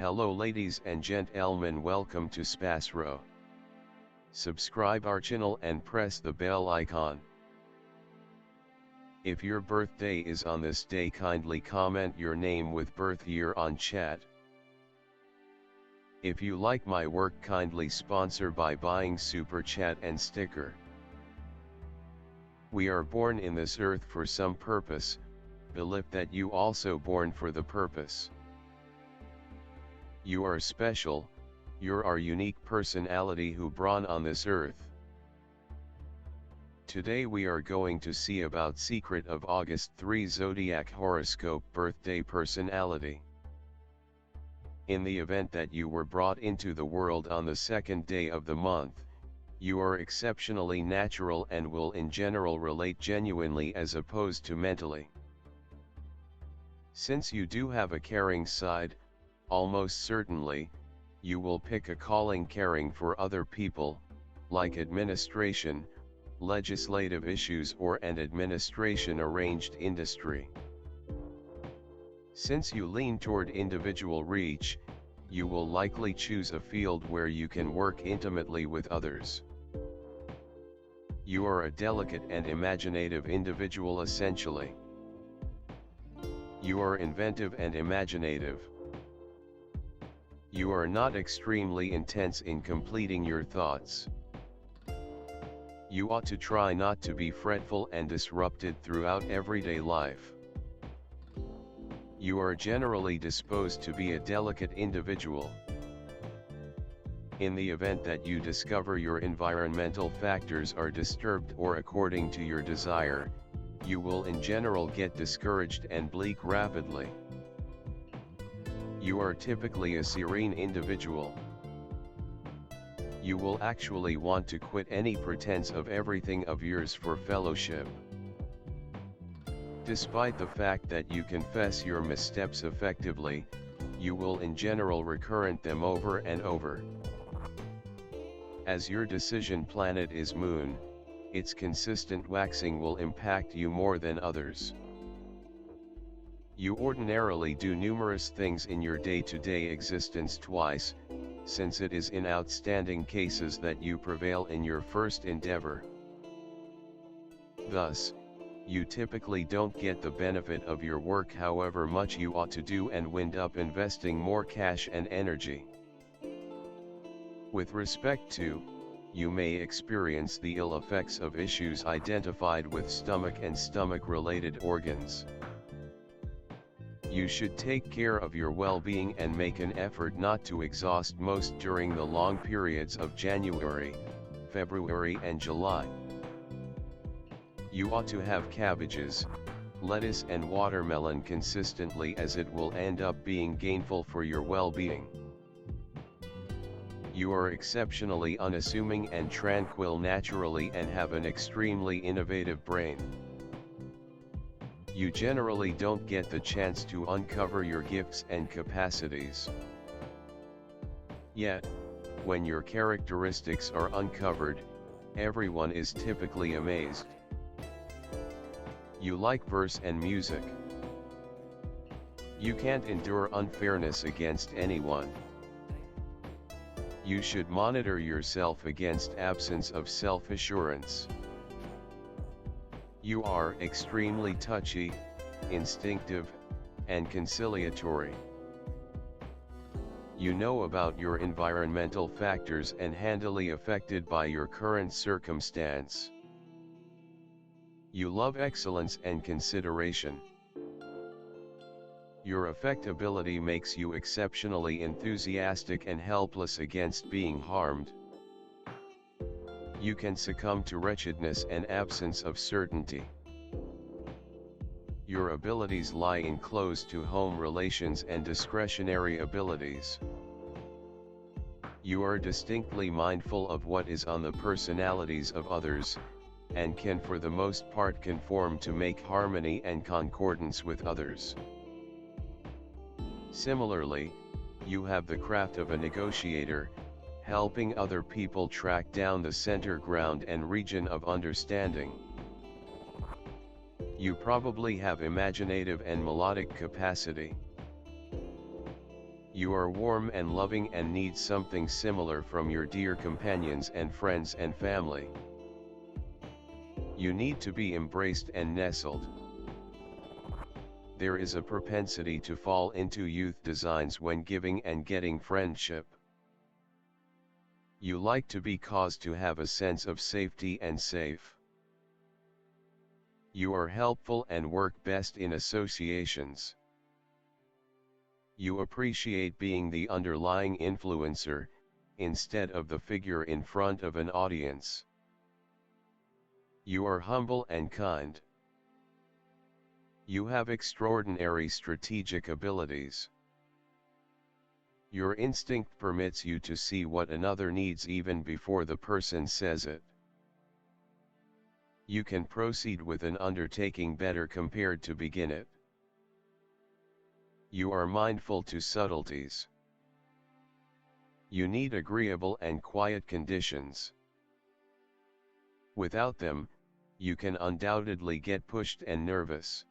Hello ladies and gentlemen, welcome to SPASRO. Subscribe our channel and press the bell icon. If your birthday is on this day, kindly comment your name with birth year on chat. If you like my work, kindly sponsor by buying super chat and sticker. We are born in this earth for some purpose, believe that you also born for the purpose. You are special, you're our unique personality who born on this earth. Today we are going to see about secret of August 3 Zodiac horoscope birthday personality. In the event that you were brought into the world on the second day of the month, you are exceptionally natural and will in general relate genuinely as opposed to mentally. Since you do have a caring side, almost certainly, you will pick a calling caring for other people, like administration, legislative issues or an administration arranged industry. Since you lean toward individual reach, you will likely choose a field where you can work intimately with others. You are a delicate and imaginative individual essentially. You are inventive and imaginative. You are not extremely intense in completing your thoughts. You ought to try not to be fretful and disrupted throughout everyday life. You are generally disposed to be a delicate individual. In the event that you discover your environmental factors are disturbed or according to your desire, you will in general get discouraged and bleak rapidly. You are typically a serene individual. You will actually want to quit any pretense of everything of yours for fellowship. Despite the fact that you confess your missteps effectively, you will in general recurrent them over and over. As your decision planet is Moon, its consistent waxing will impact you more than others. You ordinarily do numerous things in your day-to-day existence twice, since it is in outstanding cases that you prevail in your first endeavor. Thus, you typically don't get the benefit of your work however much you ought to do and wind up investing more cash and energy. With respect to, you may experience the ill effects of issues identified with stomach and stomach-related organs. You should take care of your well-being and make an effort not to exhaust most during the long periods of January, February and July. You ought to have cabbages, lettuce and watermelon consistently as it will end up being gainful for your well-being. You are exceptionally unassuming and tranquil naturally and have an extremely innovative brain. You generally don't get the chance to uncover your gifts and capacities. Yet, when your characteristics are uncovered, everyone is typically amazed. You like verse and music. You can't endure unfairness against anyone. You should monitor yourself against absence of self-assurance. You are extremely touchy, instinctive, and conciliatory. You know about your environmental factors and handily affected by your current circumstance. You love excellence and consideration. Your affectability makes you exceptionally enthusiastic and helpless against being harmed. You can succumb to wretchedness and absence of certainty. Your abilities lie in close-to-home relations and discretionary abilities. You are distinctly mindful of what is on the personalities of others, and can for the most part conform to make harmony and concordance with others. Similarly, you have the craft of a negotiator, helping other people track down the center ground and region of understanding. You probably have imaginative and melodic capacity. You are warm and loving and need something similar from your dear companions and friends and family. You need to be embraced and nestled. There is a propensity to fall into youth designs when giving and getting friendship. You like to be caused to have a sense of safety and safe. You are helpful and work best in associations. You appreciate being the underlying influencer, instead of the figure in front of an audience. You are humble and kind. You have extraordinary strategic abilities. Your instinct permits you to see what another needs even before the person says it. You can proceed with an undertaking better compared to begin it. You are mindful to subtleties. You need agreeable and quiet conditions. Without them, you can undoubtedly get pushed and nervous.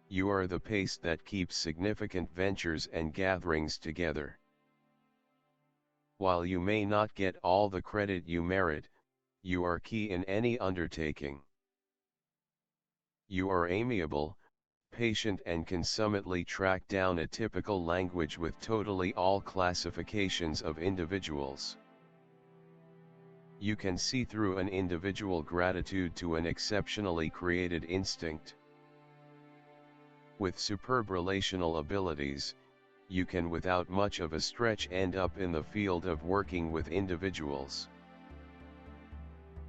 You are the pace that keeps significant ventures and gatherings together. While you may not get all the credit you merit, you are key in any undertaking. You are amiable, patient and can summitely track down a typical language with totally all classifications of individuals. You can see through an individual gratitude to an exceptionally created instinct. With superb relational abilities, you can without much of a stretch end up in the field of working with individuals.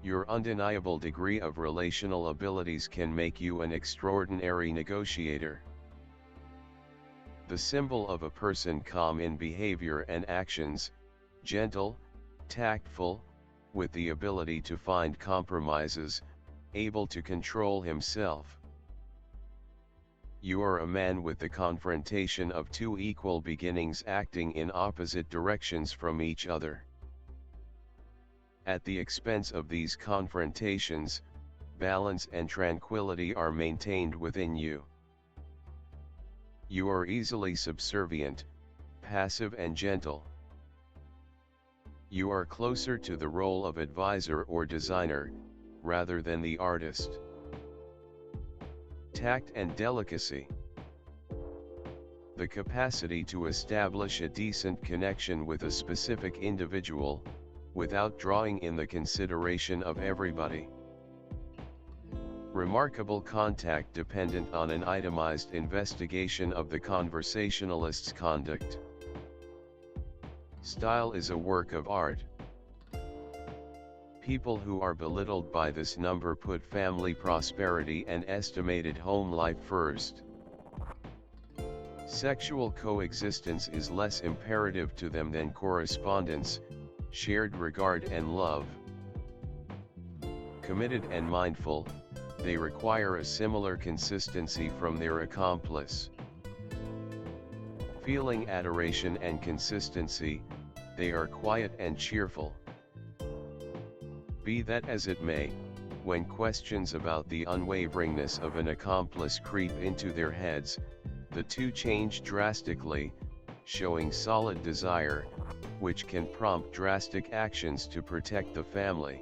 Your undeniable degree of relational abilities can make you an extraordinary negotiator. The symbol of a person calm in behavior and actions, gentle, tactful, with the ability to find compromises, able to control himself. You are a man with the confrontation of two equal beginnings acting in opposite directions from each other. At the expense of these confrontations, balance and tranquility are maintained within you. You are easily subservient, passive and gentle. You are closer to the role of advisor or designer, rather than the artist. Tact and delicacy. The capacity to establish a decent connection with a specific individual, without drawing in the consideration of everybody. Remarkable contact dependent on an itemized investigation of the conversationalist's conduct. Style is a work of art. People who are belittled by this number put family prosperity and estimated home life first. Sexual coexistence is less imperative to them than correspondence, shared regard and love. Committed and mindful, they require a similar consistency from their accomplice. Feeling adoration and consistency, they are quiet and cheerful. Be that as it may, when questions about the unwaveringness of an accomplice creep into their heads, the two change drastically, showing solid desire, which can prompt drastic actions to protect the family.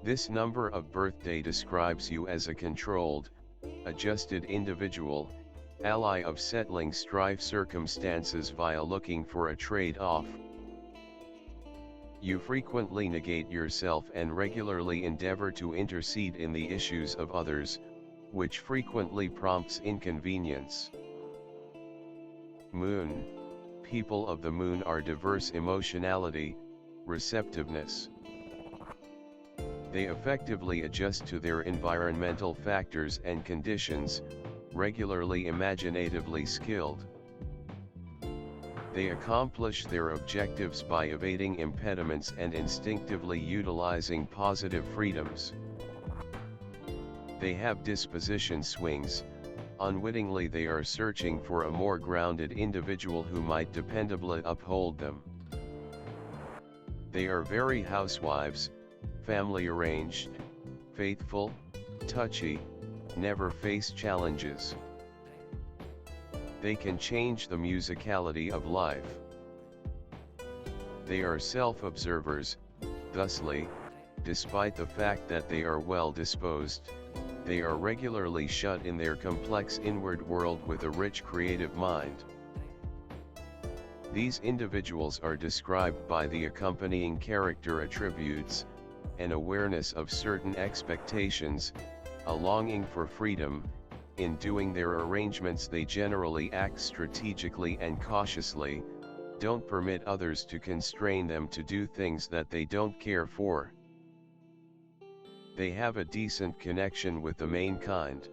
This number of birthday describes you as a controlled, adjusted individual, ally of settling strife circumstances via looking for a trade-off. You frequently negate yourself and regularly endeavor to intercede in the issues of others, which frequently prompts inconvenience. Moon. People of the moon are diverse emotionality, receptiveness. They effectively adjust to their environmental factors and conditions, regularly imaginatively skilled. They accomplish their objectives by evading impediments and instinctively utilizing positive freedoms. They have disposition swings. Unwittingly they are searching for a more grounded individual who might dependably uphold them. They are very housewives, family arranged, faithful, touchy, never face challenges. They can change the musicality of life. They are self-observers, thusly, despite the fact that they are well-disposed, they are regularly shut in their complex inward world with a rich creative mind. These individuals are described by the accompanying character attributes: an awareness of certain expectations, a longing for freedom. In doing their arrangements they generally act strategically and cautiously, don't permit others to constrain them to do things that they don't care for. They have a decent connection with the main kind.